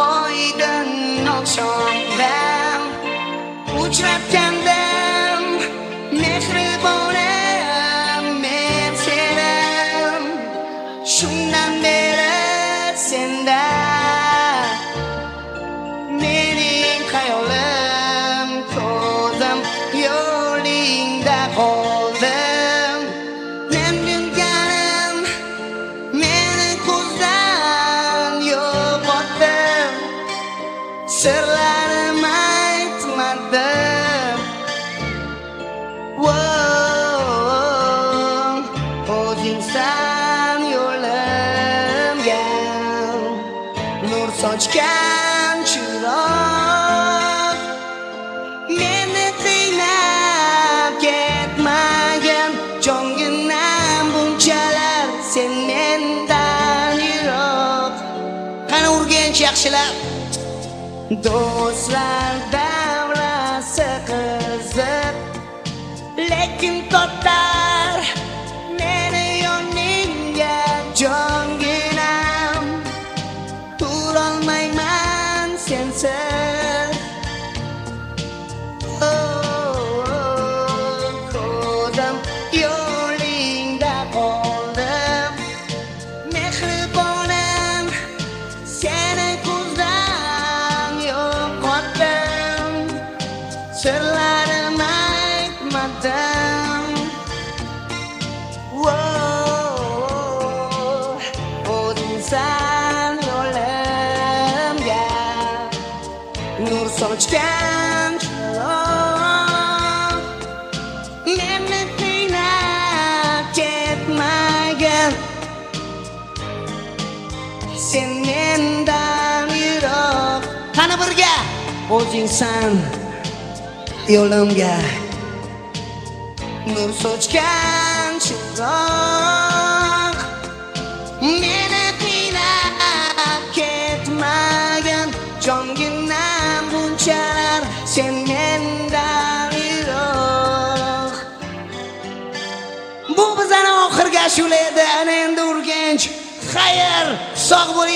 Oydin oqshomdan uchratgandim mehribonim men seni, shundan beri senda mening xayolim, ko'zim yo'lingda qoldim. Men bilganim meni ko'zdan yo'qotdim, sirlarim aytmadim. O'zingsan yo'limga nur sochgan chiroq, meni qiynab ketmagin jonginam bunchalar sen mendan yiroq. Qani Urganch yaxshilar, do'stlar davrasi qiziq, lekin tortar meni yoningga jonginam. Turolmayman sensiz, ko'zim yo'lingda qoldim. Mehribonim seni ko'zdan yo'qotdim, sirlarim aytmadim. O'zingsan yo'limga nur sochgan chiroq, meni qiynab ketmagin sen mendan yiroq. Qani birga o'zingsan yo'limga nur sochgan chiroq, meni qiynab ketmagin jonginam bunchalar sen mendan yiroq. Bu bizning oxirgi ashula edi. Ana endi Urganch, xayr, sog' bo'ling.